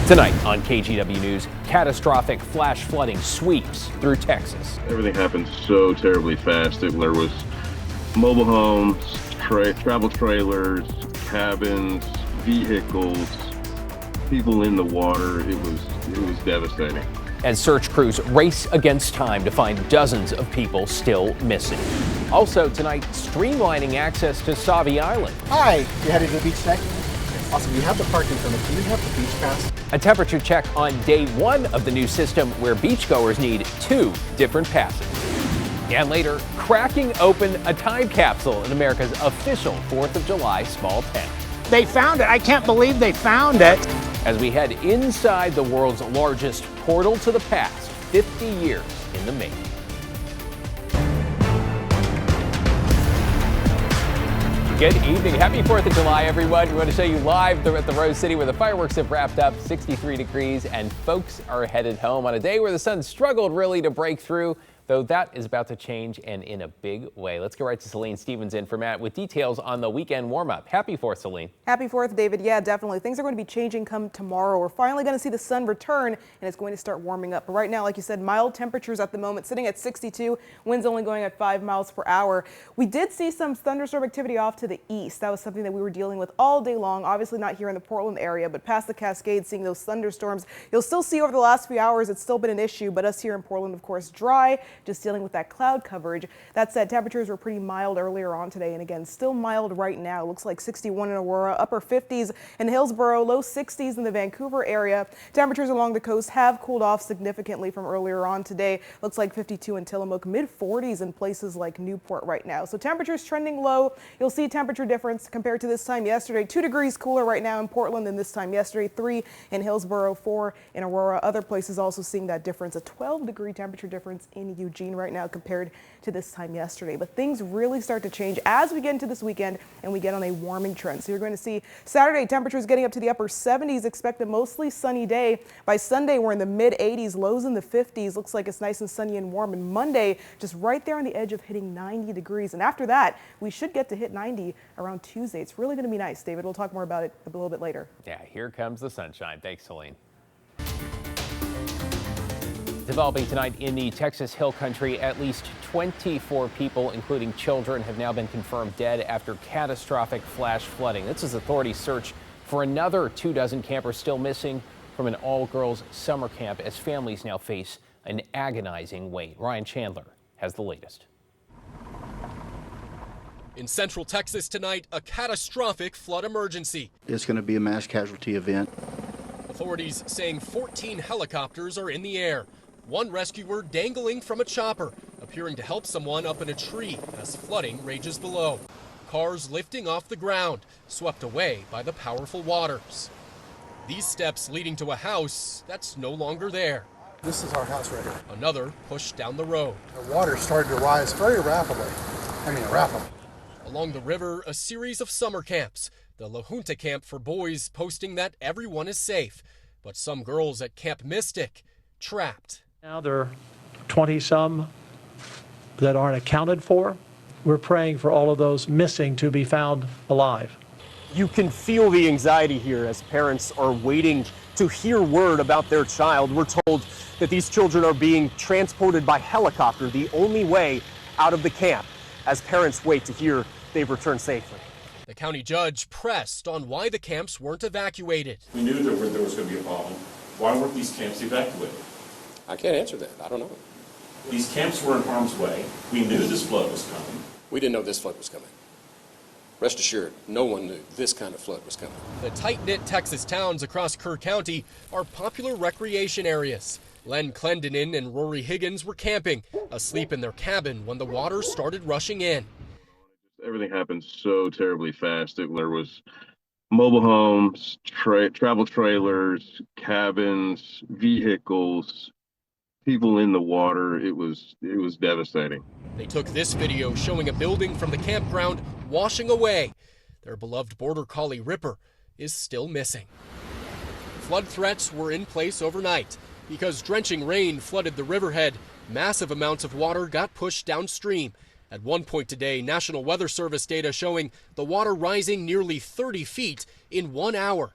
Tonight on KGW News, catastrophic flash flooding sweeps through Texas. Everything happened so terribly fast. There was mobile homes, travel trailers, cabins, vehicles, people in the water. It was devastating. As search crews race against time to find dozens of people still missing. Also tonight, streamlining access to Sauvie Island. Hi, you headed to the beach today? Awesome, you have the parking permit. Do you have the beach pass? A temperature check on day one of the new system where beachgoers need 2 different passes. And later, cracking open a time capsule in America's official 4th of July small tent. They found it. I can't believe they found it. As we head inside the world's largest portal to the past, 50 years in the making. Good evening. Happy 4th of July, everyone. We want to show you live at the Rose City where the fireworks have wrapped up, 63 degrees, and folks are headed home on a day where the sun struggled really to break through, though that is about to change and in a big way. Let's go right to Celine Stevens in for Matt with details on the weekend warm-up. Happy 4th, Celine. Happy 4th, David. Yeah, definitely. Things are going to be changing come tomorrow. We're finally going to see the sun return, and it's going to start warming up. But right now, like you said, mild temperatures at the moment, sitting at 62, winds only going at 5 miles per hour. We did see some thunderstorm activity off to the east. That was something that we were dealing with all day long. Obviously not here in the Portland area, but past the Cascades, seeing those thunderstorms. You'll still see over the last few hours, it's still been an issue, but us here in Portland, of course, dry, just dealing with that cloud coverage. That said, temperatures were pretty mild earlier on today, and again, still mild right now. Looks like 61 in Aurora, upper 50s in Hillsborough, low 60s in the Vancouver area. Temperatures along the coast have cooled off significantly from earlier on today. Looks like 52 in Tillamook, mid 40s in places like Newport right now. So temperatures trending low. You'll see temperature difference compared to this time yesterday. 2 degrees cooler right now in Portland than this time yesterday. 3 in Hillsborough, 4 in Aurora. Other places also seeing that difference. A 12-degree temperature difference in Eugene right now compared to this time yesterday. But things really start to change as we get into this weekend and we get on a warming trend. So you're going to see Saturday temperatures getting up to the upper 70s. Expect a mostly sunny day. By Sunday, we're in the mid 80s, lows in the 50s. Looks like it's nice and sunny and warm. And Monday, just right there on the edge of hitting 90 degrees. And after that, we should get to hit 90 around Tuesday. It's really going to be nice, David. We'll talk more about it a little bit later. Yeah, here comes the sunshine. Thanks, Celine. Developing tonight in the Texas Hill Country, at least 24 people, including children, have now been confirmed dead after catastrophic flash flooding. This is authorities' search for another 24 campers still missing from an all-girls summer camp as families now face an agonizing wait. Ryan Chandler has the latest. In central Texas tonight, a catastrophic flood emergency. It's going to be a mass casualty event. Authorities saying 14 helicopters are in the air. One rescuer dangling from a chopper, appearing to help someone up in a tree as flooding rages below. Cars lifting off the ground, swept away by the powerful waters. These steps leading to a house that's no longer there. This is our house right here. Another pushed down the road. The water started to rise very rapidly. Rapidly. Along the river, a series of summer camps. The La Junta camp for boys posting that everyone is safe, but some girls at Camp Mystic trapped. Now there are 20-some that aren't accounted for. We're praying for all of those missing to be found alive. You can feel the anxiety here as parents are waiting to hear word about their child. We're told that these children are being transported by helicopter, the only way out of the camp, as parents wait to hear they've returned safely. The county judge pressed on why the camps weren't evacuated. We knew there was going to be a problem. Why weren't these camps evacuated? I can't answer that. I don't know. These camps were in harm's way. We knew this flood was coming. We didn't know this flood was coming. Rest assured, no one knew this kind of flood was coming. The tight-knit Texas towns across Kerr County are popular recreation areas. Len Clendenin and Rory Higgins were camping, asleep in their cabin when the water started rushing in. Everything happened so terribly fast. There was mobile homes, travel trailers, cabins, vehicles, people in the water. It was devastating. They took this video showing a building from the campground washing away. Their beloved border collie Ripper is still missing. Flood threats were in place overnight. Because drenching rain flooded the riverhead, massive amounts of water got pushed downstream. At one point today, National Weather Service data showing the water rising nearly 30 feet in 1 hour.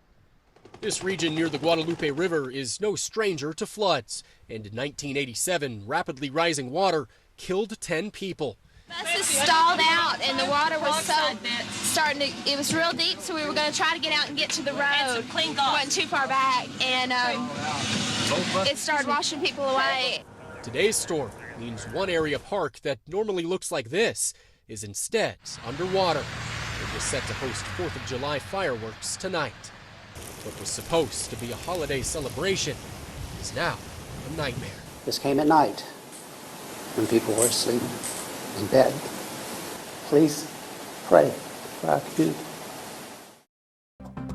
This region near the Guadalupe River is no stranger to floods, and in 1987, rapidly rising water killed 10 people. Buses stalled out and the water was it was real deep, so we were going to try to get out and get to the road. It wasn't too far back, and it started washing people away. Today's storm means one area park that normally looks like this is instead underwater. It was set to host 4th of July fireworks tonight. What was supposed to be a holiday celebration is now a nightmare. This came at night when people were asleep in bed. Please pray for our community.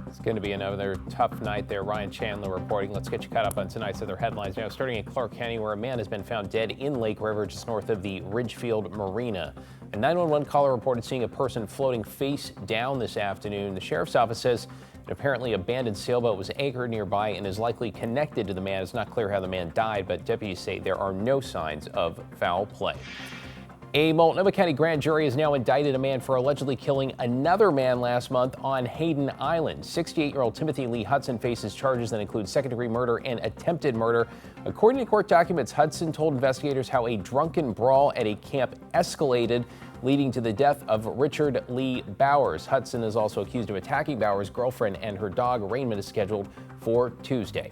It's going to be another tough night there. Ryan Chandler reporting. Let's get you caught up on tonight's other headlines now, starting in Clark County, where a man has been found dead in Lake River just north of the Ridgefield Marina. A 911 caller reported seeing a person floating face down this afternoon. The sheriff's office says an apparently abandoned sailboat was anchored nearby and is likely connected to the man. It's not clear how the man died, but deputies say there are no signs of foul play. A Multnomah County grand jury has now indicted a man for allegedly killing another man last month on Hayden Island. 68-year-old Timothy Lee Hudson faces charges that include second-degree murder and attempted murder. According to court documents, Hudson told investigators how a drunken brawl at a camp escalated, leading to the death of Richard Lee Bowers. Hudson is also accused of attacking Bowers' girlfriend, and her dog arraignment is scheduled for Tuesday.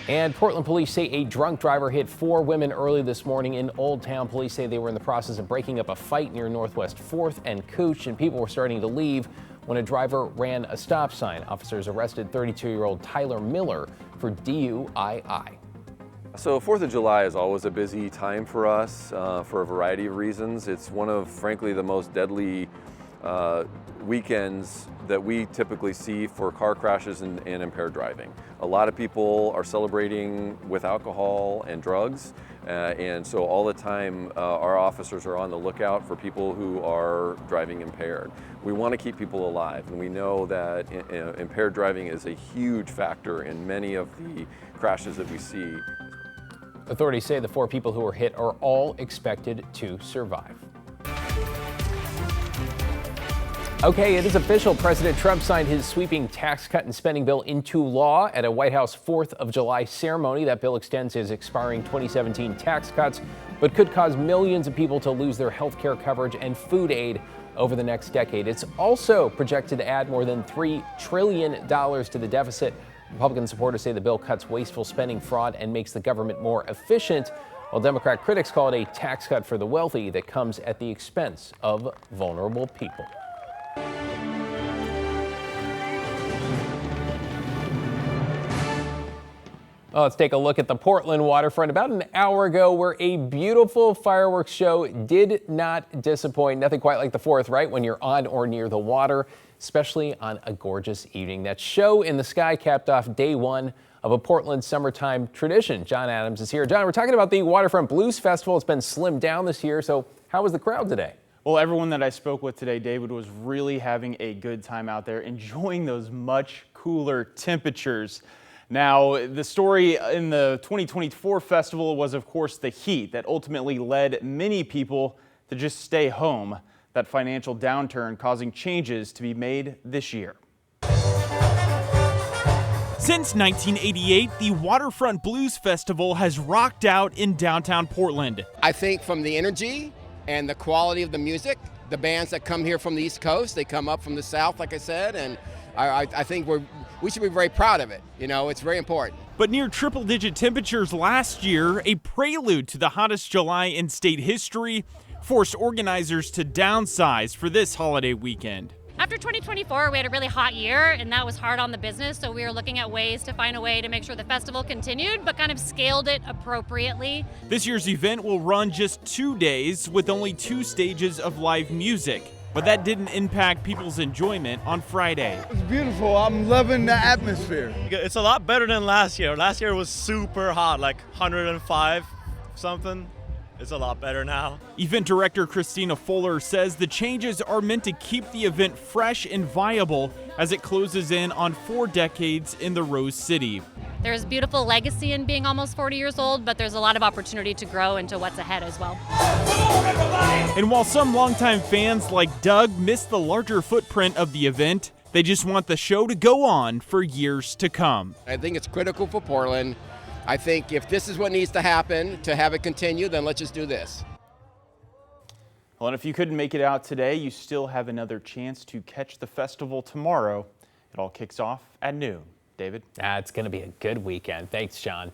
And Portland police say a drunk driver hit 4 women early this morning in Old Town. Police say they were in the process of breaking up a fight near Northwest 4th and Cooch, and people were starting to leave when a driver ran a stop sign. Officers arrested 32-year-old Tyler Miller for DUII. So 4th of July is always a busy time for us for a variety of reasons. It's one of, frankly, the most deadly weekends that we typically see for car crashes and impaired driving. A lot of people are celebrating with alcohol and drugs, and so all the time our officers are on the lookout for people who are driving impaired. We want to keep people alive, and we know that impaired driving is a huge factor in many of the crashes that we see. Authorities say the 4 people who were hit are all expected to survive. Okay, it is official. President Trump signed his sweeping tax cut and spending bill into law at a White House 4th of July ceremony. That bill extends his expiring 2017 tax cuts, but could cause millions of people to lose their health care coverage and food aid over the next decade. It's also projected to add more than $3 trillion to the deficit. Republican supporters say the bill cuts wasteful spending, fraud, and makes the government more efficient, while Democrat critics call it a tax cut for the wealthy that comes at the expense of vulnerable people. Well, let's take a look at the Portland waterfront about an hour ago, where a beautiful fireworks show did not disappoint. Nothing quite like the 4th, right? When you're on or near the water, especially on a gorgeous evening. That show in the sky capped off day 1 of a Portland summertime tradition. John Adams is here. John, we're talking about the Waterfront Blues Festival. It's been slimmed down this year. So how was the crowd today? Well, everyone that I spoke with today, David, was really having a good time out there, enjoying those much cooler temperatures. Now, the story in the 2024 festival was, of course, the heat that ultimately led many people to just stay home. That financial downturn causing changes to be made this year. Since 1988, the Waterfront Blues Festival has rocked out in downtown Portland. I think from the energy and the quality of the music, the bands that come here from the East Coast, they come up from the South, like I said, and I think we should be very proud of it. You know, it's very important. But near triple-digit temperatures last year, a prelude to the hottest July in state history, forced organizers to downsize for this holiday weekend. After 2024, we had a really hot year, and that was hard on the business, so we were looking at ways to find a way to make sure the festival continued, but kind of scaled it appropriately. This year's event will run just 2 days with only 2 stages of live music. But that didn't impact people's enjoyment on Friday. It's beautiful. I'm loving the atmosphere. It's a lot better than last year. Last year was super hot, like 105 something. It's a lot better now. Event director Christina Fuller says the changes are meant to keep the event fresh and viable as it closes in on 4 decades in the Rose City. There's beautiful legacy in being almost 40 years old, but there's a lot of opportunity to grow into what's ahead as well. And while some longtime fans like Doug miss the larger footprint of the event, They just want the show to go on for years to come. I think it's critical for Portland. I think if this is what needs to happen to have it continue, then let's just do this. Well, and if you couldn't make it out today, you still have another chance to catch the festival tomorrow. It all kicks off at noon. David? It's going to be a good weekend. Thanks, Sean.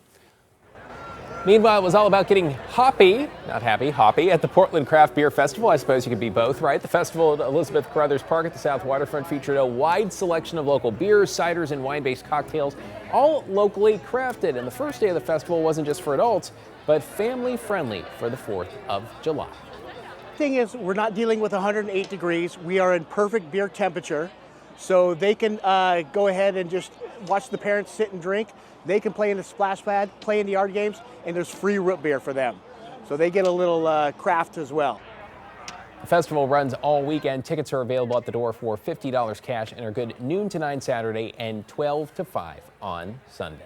Meanwhile, it was all about getting hoppy, not happy, hoppy at the Portland Craft Beer Festival. I suppose you could be both, right? The festival at Elizabeth Carruthers Park at the South Waterfront featured a wide selection of local beers, ciders, and wine-based cocktails, all locally crafted. And the first day of the festival wasn't just for adults, but family-friendly for the 4th of July. Thing is, we're not dealing with 108 degrees. We are in perfect beer temperature, so they can go ahead and just watch the parents sit and drink. They can play in the splash pad, play in the yard games, and there's free root beer for them. So they get a little craft as well. The festival runs all weekend. Tickets are available at the door for $50 cash and are good noon to 9 Saturday and 12 to 5 on Sunday.